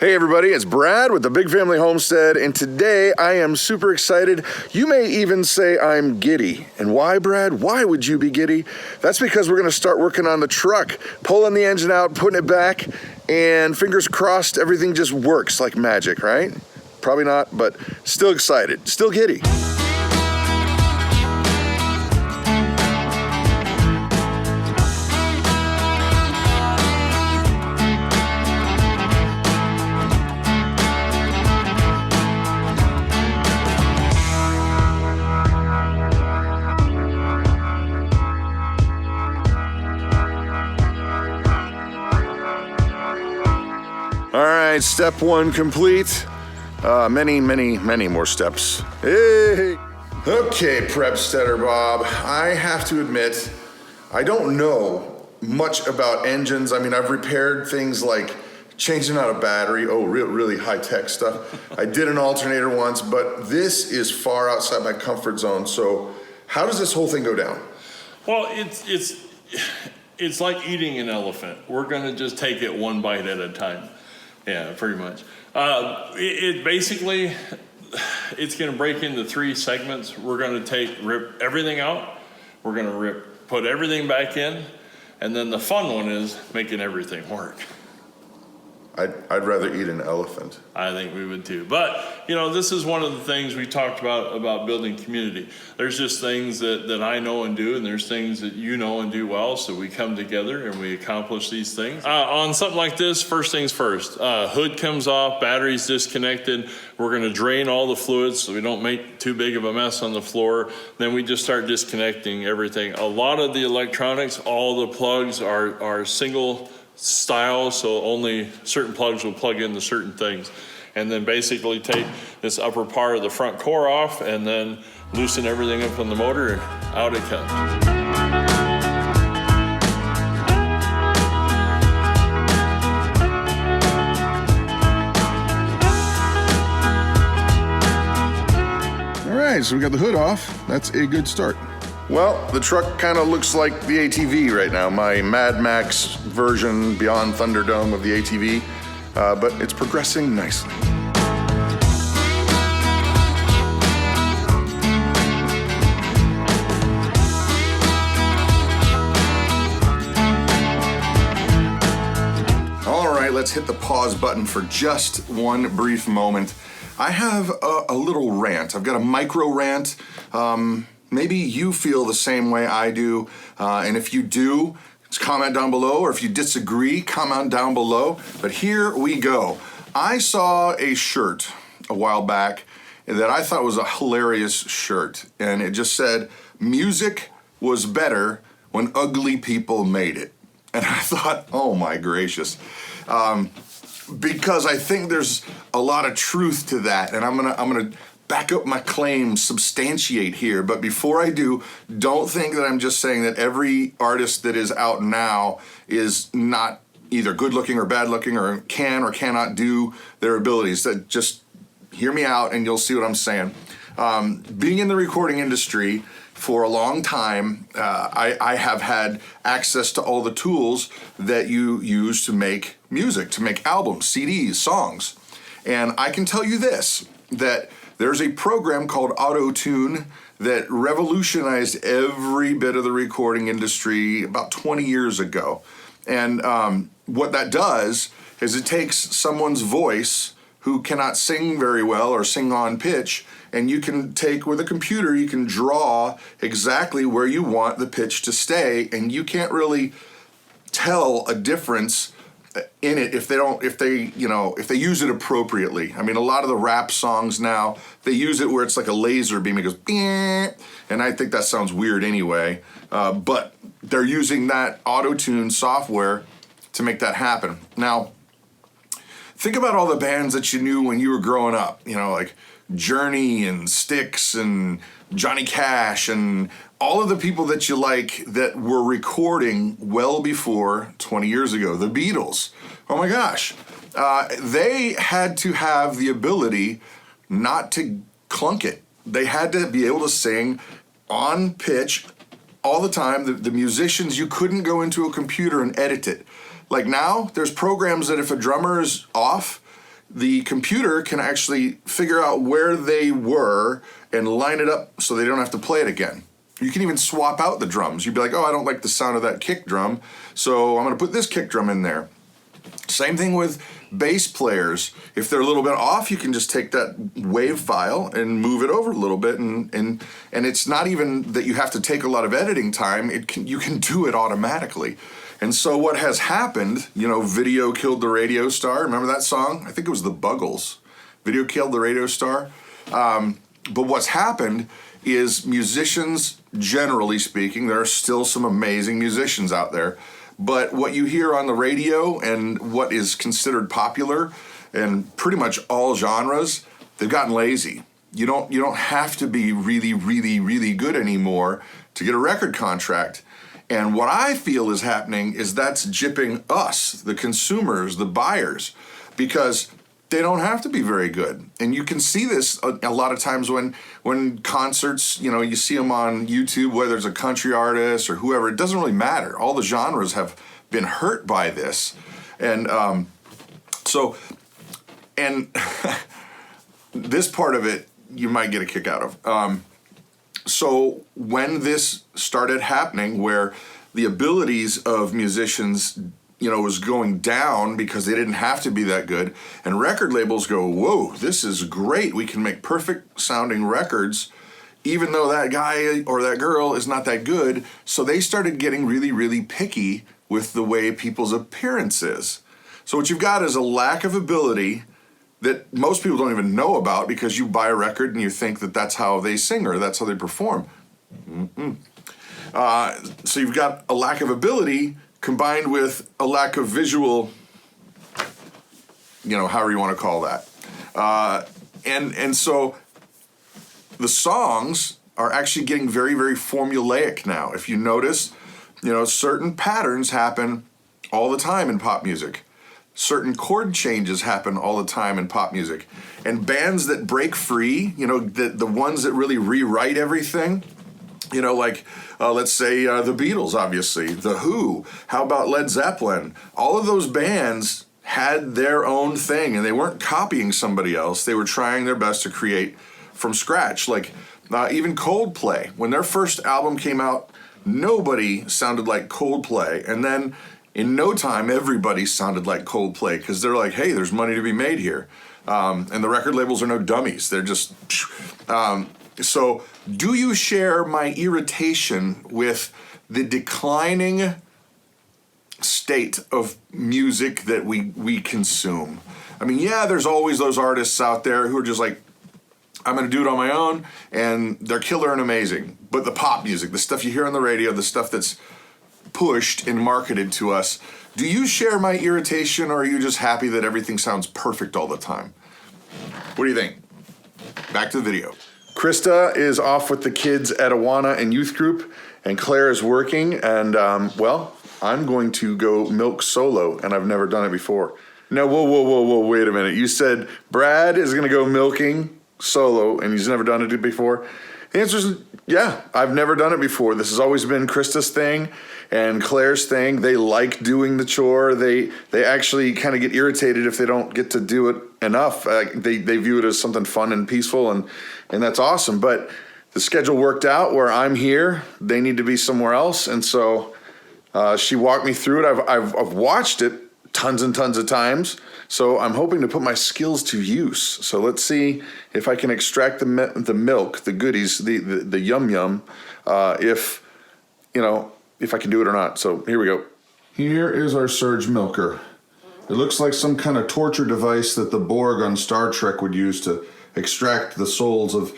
Hey everybody, it's Brad with the Big Family Homestead, and today I am super excited. You may even say I'm giddy. And why, Brad? Why would you be giddy? That's because we're gonna start working on the truck, pulling the engine out, putting it back, and fingers crossed everything just works like magic, right? Probably not, but still excited, still giddy. All right, step one complete. Many more steps. Hey! Okay, Prepsteader Bob, I have to admit, I don't know much about engines. I mean, I've repaired things like changing out a battery, really high-tech stuff. I did an alternator once, but this is far outside my comfort zone. So how does this whole thing go down? Well, it's like eating an elephant. We're gonna just take it one bite at a time. Yeah, pretty much. Basically, it's gonna break into three segments. We're gonna rip everything out. We're gonna put everything back in. And then the fun one is making everything work. I'd rather eat an elephant. I think we would too. But, you know, this is one of the things we talked about building community. There's just things that I know and do, and there's things that you know and do well, so we come together and we accomplish these things. On something like this, first things first, hood comes off, battery's disconnected. We're gonna drain all the fluids so we don't make too big of a mess on the floor. Then we just start disconnecting everything. A lot of the electronics, all the plugs are single style, so only certain plugs will plug into certain things. And then basically take this upper part of the front core off and then loosen everything up on the motor and out it comes. All right, so we got the hood off. That's a good start. Well, the truck kind of looks like the ATV right now, my Mad Max version Beyond Thunderdome of the ATV, but it's progressing nicely. All right, let's hit the pause button for just one brief moment. I have a little rant. I've got a micro rant. Maybe you feel the same way I do, and if you do, comment down below, or if you disagree, comment down below. But here we go. I saw a shirt a while back that I thought was a hilarious shirt, and it just said, "Music was better when ugly people made it." And I thought, oh my gracious. Because I think there's a lot of truth to that, and I'm gonna back up my claims, substantiate here. But before I do, don't think that I'm just saying that every artist that is out now is not either good looking or bad looking or can or cannot do their abilities. That just hear me out and you'll see what I'm saying. Being in the recording industry for a long time, I have had access to all the tools that you use to make music, to make albums, CDs, songs. And I can tell you this, that there's a program called Auto-Tune that revolutionized every bit of the recording industry about 20 years ago. And what that does is it takes someone's voice who cannot sing very well or sing on pitch, and you can take with a computer, you can draw exactly where you want the pitch to stay, and you can't really tell a difference in it if they use it appropriately. I mean, a lot of the rap songs now, they use it where it's like a laser beam. It goes, and I think that sounds weird anyway. But they're using that auto-tune software to make that happen. Now, think about all the bands that you knew when you were growing up, like Journey and Styx and Johnny Cash and all of the people that you like that were recording well before 20 years ago. The Beatles, oh my gosh. They had to have the ability not to clunk it. They had to be able to sing on pitch all the time. The musicians, you couldn't go into a computer and edit it. Like now, there's programs that if a drummer is off, the computer can actually figure out where they were and line it up so they don't have to play it again. You can even swap out the drums. You'd be like, oh, I don't like the sound of that kick drum, so I'm going to put this kick drum in there. Same thing with bass players. If they're a little bit off, you can just take that wave file and move it over a little bit, and it's not even that you have to take a lot of editing time. You can do it automatically. And so what has happened, Video Killed the Radio Star. Remember that song? I think it was the Buggles. Video Killed the Radio Star. But what's happened is musicians, generally speaking, there are still some amazing musicians out there, but what you hear on the radio and what is considered popular in pretty much all genres, they've gotten lazy. You don't have to be really, really, really good anymore to get a record contract. And what I feel is happening is that's gypping us, the consumers, the buyers, because they don't have to be very good. And you can see this a lot of times when concerts, you see them on YouTube, whether it's a country artist or whoever, it doesn't really matter. All the genres have been hurt by this. And this part of it, you might get a kick out of. So when this started happening, where the abilities of musicians was going down because they didn't have to be that good, and record labels go, whoa, this is great. We can make perfect sounding records, even though that guy or that girl is not that good. So they started getting really, really picky with the way people's appearance is. So what you've got is a lack of ability that most people don't even know about, because you buy a record and you think that that's how they sing or that's how they perform. So you've got a lack of ability combined with a lack of visual, however you want to call that. And so the songs are actually getting very, very formulaic now. If you notice, certain patterns happen all the time in pop music. Certain chord changes happen all the time in pop music. And bands that break free, the ones that really rewrite everything, let's say the Beatles, obviously, The Who, how about Led Zeppelin? All of those bands had their own thing, and they weren't copying somebody else. They were trying their best to create from scratch. Like even Coldplay, when their first album came out, nobody sounded like Coldplay. And then in no time, everybody sounded like Coldplay, because they're like, hey, there's money to be made here. And the record labels are no dummies. They're just... So do you share my irritation with the declining state of music that we consume? I mean, yeah, there's always those artists out there who are just like, I'm going to do it on my own, and they're killer and amazing. But the pop music, the stuff you hear on the radio, the stuff that's pushed and marketed to us, do you share my irritation, or are you just happy that everything sounds perfect all the time? What do you think? Back to the video. Christa is off with the kids at Awana and youth group, and Claire is working, and I'm going to go milk solo, and I've never done it before. No, whoa, wait a minute. You said Brad is going to go milking solo, and he's never done it before? The answer is yeah, I've never done it before. This has always been Christa's thing and Claire's thing. They like doing the chore. They actually kind of get irritated if they don't get to do it enough. They view it as something fun and peaceful, and that's awesome. But the schedule worked out where I'm here. They need to be somewhere else, and so she walked me through it. I've watched it tons and tons of times, so I'm hoping to put my skills to use. So let's see if I can extract the milk, the goodies, the yum, if I can do it or not. So here we go. Here is our surge milker. It looks like some kind of torture device that the Borg on Star Trek would use to extract the souls of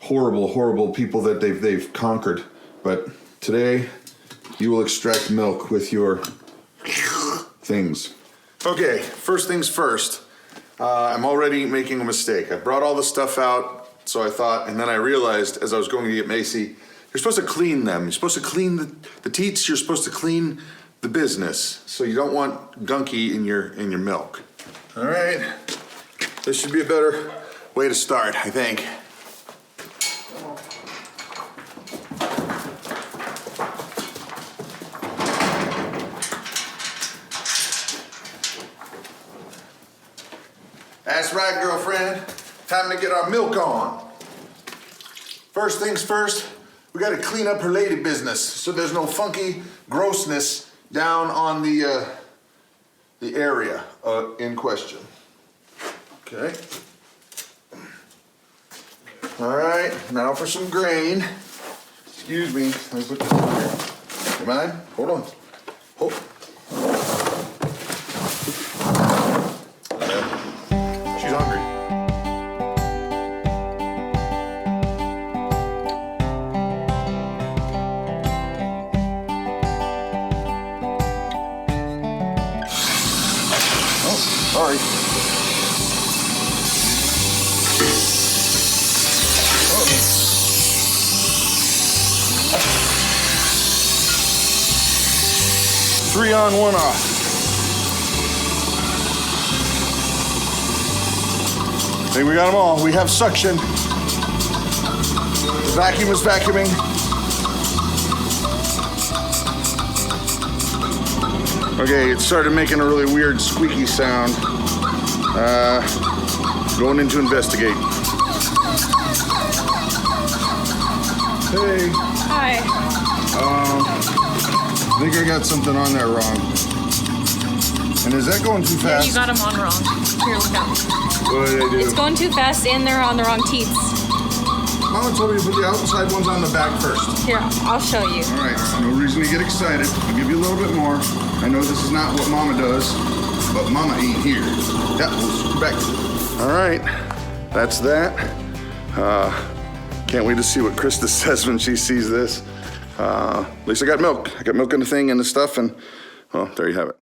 horrible people that they've conquered. But today, you will extract milk with your things. Okay, first things first. I'm already making a mistake. I brought all the stuff out, so I thought, and then I realized as I was going to get Macy, you're supposed to clean them. You're supposed to clean the teats. You're supposed to clean the business. So you don't want gunky in your milk. All right, this should be a better way to start, I think. That's right, girlfriend. Time to get our milk on. First things first, we gotta clean up her lady business so there's no funky grossness down on the area in question. Okay. All right, now for some grain. Excuse me, let me put this on here. You mind? Hold on. Hold. She's hungry. Oh, sorry. Three on, one off. I think we got them all. We have suction. The vacuum is vacuuming. Okay, it started making a really weird squeaky sound. Going in to investigate. Hey. Hi. I think I got something on there wrong. And is that going too Yeah, fast? you got them on wrong. Here, look out. What did I do? It's going too fast and they're on the wrong teats. Mama told me to put the outside ones on the back first. Here, I'll show you. All right, no reason to get excited. I'll give you a little bit more. I know this is not what Mama does, but Mama ain't here. Yeah, we'll scoot back. All right, that's that. Can't wait to see what Christa says when she sees this. At least I got milk. I got milk in the thing and the stuff, and well, there you have it.